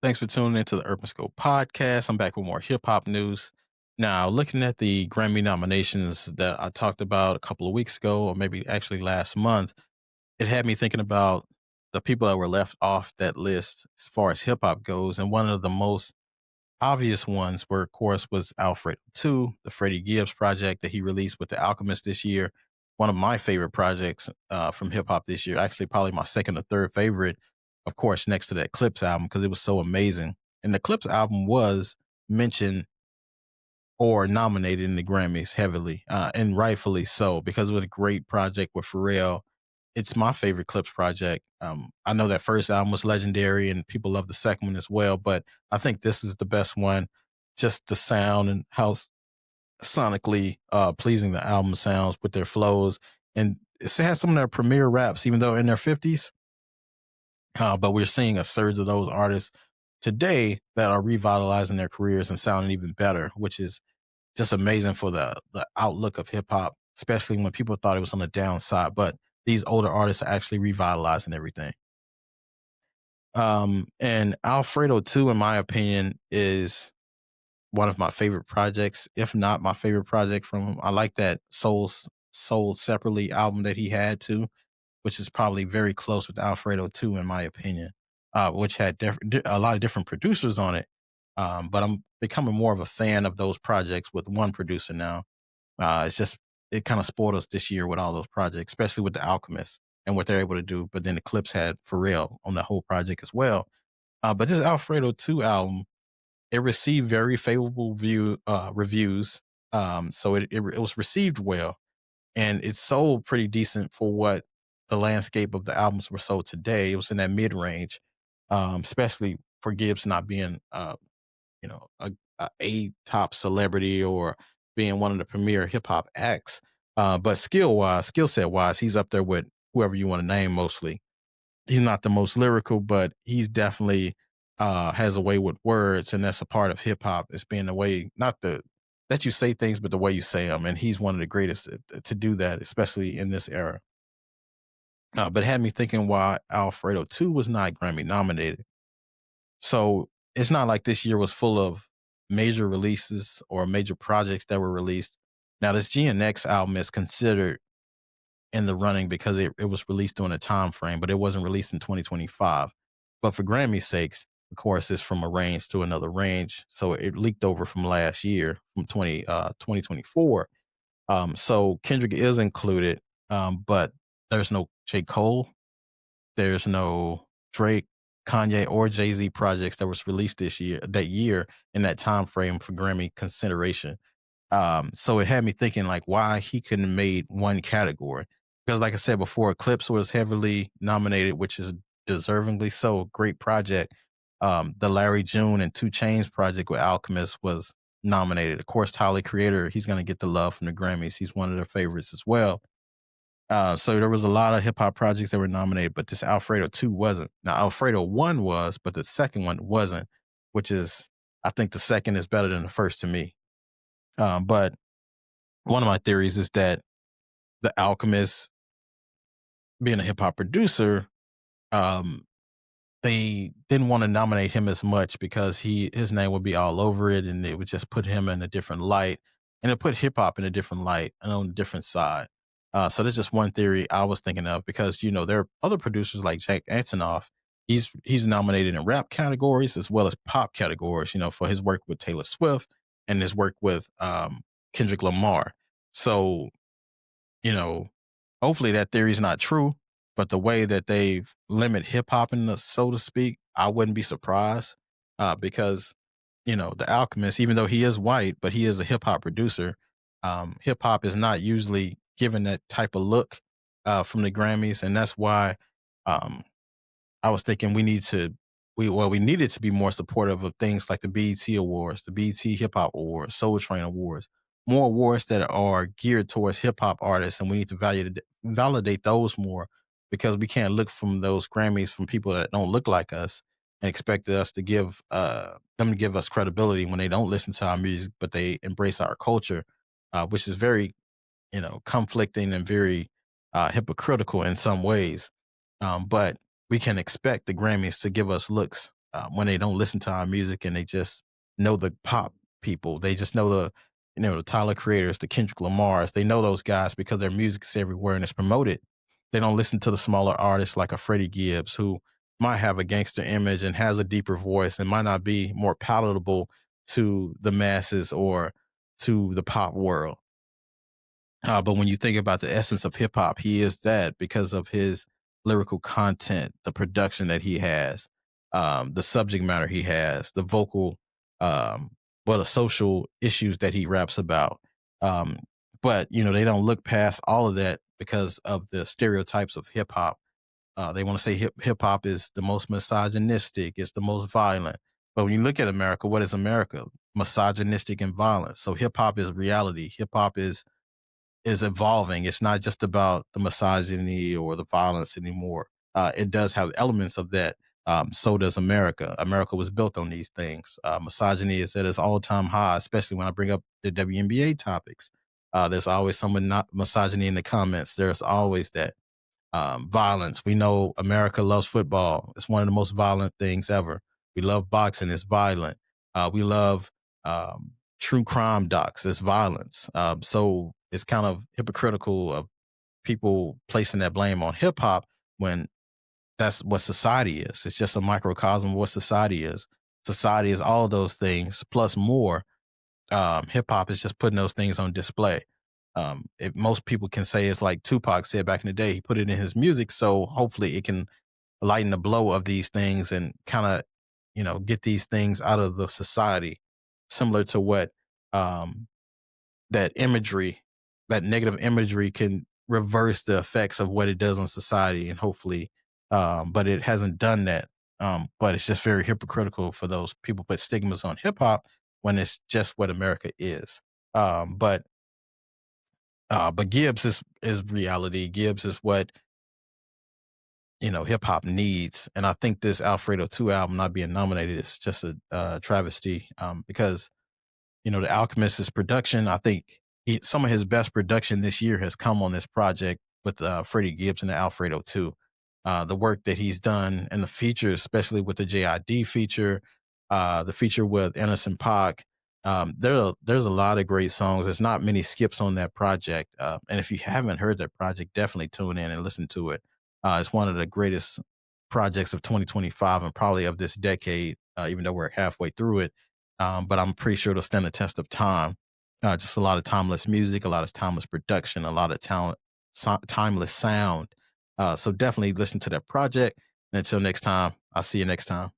Thanks for tuning into the Urban Scope podcast. I'm back with more hip hop news. Now, looking at the Grammy nominations that I talked about a couple of weeks ago, or maybe actually last month, it had me thinking about the people that were left off that list as far as hip hop goes. And one of the most obvious ones were, of course, was Alfredo 2, the Freddie Gibbs project that he released with The Alchemist this year. One of my favorite projects from hip hop this year, actually, probably my second or third favorite, of course, next to that Clips album, because it was so amazing. And the Clips album was mentioned or nominated in the Grammys heavily, and rightfully so, because it was a great project with Pharrell. It's my favorite Clips project. I know that first album was legendary, and people love the second one as well, but I think this is the best one. Just the sound and how sonically pleasing the album sounds with their flows, and it has some of their premier raps, even though in their 50s. But we're seeing a surge of those artists today that are revitalizing their careers and sounding even better, which is just amazing for the outlook of hip hop, especially when people thought it was on the downside. But these older artists are actually revitalizing everything. And Alfredo 2, in my opinion, is one of my favorite projects, if not my favorite project from him. I like that Soul Separately album that he had too, which is probably very close with Alfredo 2, in my opinion, which had a lot of different producers on it. But I'm becoming more of a fan of those projects with one producer now. It's just it kind of spoiled us this year with all those projects, especially with the Alchemist and what they're able to do. But then the Clips had Pharrell on the whole project as well. But this Alfredo 2 album, it received very favorable reviews. So it was received well, and it sold pretty decent for what the landscape of the albums were sold today. It was in that mid range, especially for Gibbs not being a top celebrity or being one of the premier hip hop acts. But skill set wise, he's up there with whoever you want to name mostly. He's not the most lyrical, but he's definitely has a way with words, and that's a part of hip hop. It's being the way, not the that you say things, but the way you say them. And he's one of the greatest to do that, especially in this era. But it had me thinking why Alfredo 2 was not Grammy nominated. So it's not like this year was full of major releases or major projects that were released. Now, this GNX album is considered in the running because it was released during a time frame, but it wasn't released in 2025. But for Grammy's sakes, of course, it's from a range to another range. So it leaked over from last year, from 2024. So Kendrick is included, but there's no J. Cole, there's no Drake, Kanye, or Jay-Z projects that was released that year in that time frame for Grammy consideration. So it had me thinking like why he couldn't have made one category. Because like I said before, Eclipse was heavily nominated, which is deservingly so. Great project. The Larry June and Two Chains project with Alchemist was nominated. Of course, Tyler Creator, he's going to get the love from the Grammys. He's one of their favorites as well. So there was a lot of hip hop projects that were nominated, but this Alfredo 2 wasn't. Now Alfredo 1 was, but the second one wasn't, which is I think the second is better than the first to me. But one of my theories is that the Alchemist, being a hip hop producer, um, they didn't want to nominate him as much because his name would be all over it, and it would just put him in a different light, and it put hip hop in a different light and on a different side. So that's just one theory I was thinking of because there are other producers like Jack Antonoff. He's nominated in rap categories as well as pop categories. For his work with Taylor Swift and his work with Kendrick Lamar. So you know, hopefully that theory is not true, but the way that they've limit hip hop in the so to speak, I wouldn't be surprised because the Alchemist, even though he is white, but he is a hip hop producer. Hip hop is not usually given that type of look from the Grammys, and that's why um, I was thinking we needed to be more supportive of things like the BET Awards, the BET Hip Hop Awards, Soul Train Awards, more awards that are geared towards hip hop artists, and we need to validate those more because we can't look from those Grammys from people that don't look like us and expect us to give them to give us credibility when they don't listen to our music, but they embrace our culture, which is very conflicting and very hypocritical in some ways. But we can expect the Grammys to give us looks when they don't listen to our music and they just know the pop people. They just know the Tyler Creators, the Kendrick Lamars. They know those guys because their music is everywhere and it's promoted. They don't listen to the smaller artists like a Freddie Gibbs, who might have a gangster image and has a deeper voice and might not be more palatable to the masses or to the pop world. But when you think about the essence of hip hop, he is that because of his lyrical content, the production that he has, the subject matter he has, the vocal, um, the social issues that he raps about. Um, but they don't look past all of that because of the stereotypes of hip hop. They want to say hip hop is the most misogynistic, it's the most violent. But when you look at America, what is America? Misogynistic and violent. So hip hop is reality. Hip hop is evolving. It's not just about the misogyny or the violence anymore. It does have elements of that. So does America. America was built on these things. Misogyny is at its all-time high, especially when I bring up the WNBA topics. There's always someone not misogyny in the comments. There's always that violence. We know America loves football. It's one of the most violent things ever. We love boxing. It's violent. We love true crime docs. It's violence. So it's kind of hypocritical of people placing that blame on hip hop when that's what society is. It's just a microcosm of what society is. Society is all those things plus more. Hip hop is just putting those things on display. If most people can say it's like Tupac said back in the day, he put it in his music, so hopefully it can lighten the blow of these things and kind of, get these things out of the society, similar to what um, that imagery, that negative imagery can reverse the effects of what it does on society and hopefully, but it hasn't done that. But it's just very hypocritical for those people put stigmas on hip hop when it's just what America is. But Gibbs is reality. Gibbs is what hip hop needs, and I think this Alfredo 2 album not being nominated is just a travesty. Because The Alchemist's production, I think some of his best production this year has come on this project with Freddie Gibbs and the Alfredo 2. The work that he's done and the features, especially with the JID feature, the feature with Anderson Paak. There's a lot of great songs. There's not many skips on that project. And if you haven't heard that project, definitely tune in and listen to it. It's one of the greatest projects of 2025 and probably of this decade, even though we're halfway through it. But I'm pretty sure it'll stand the test of time. Just a lot of timeless music, a lot of timeless production, a lot of timeless sound. So definitely listen to that project. And until next time, I'll see you next time.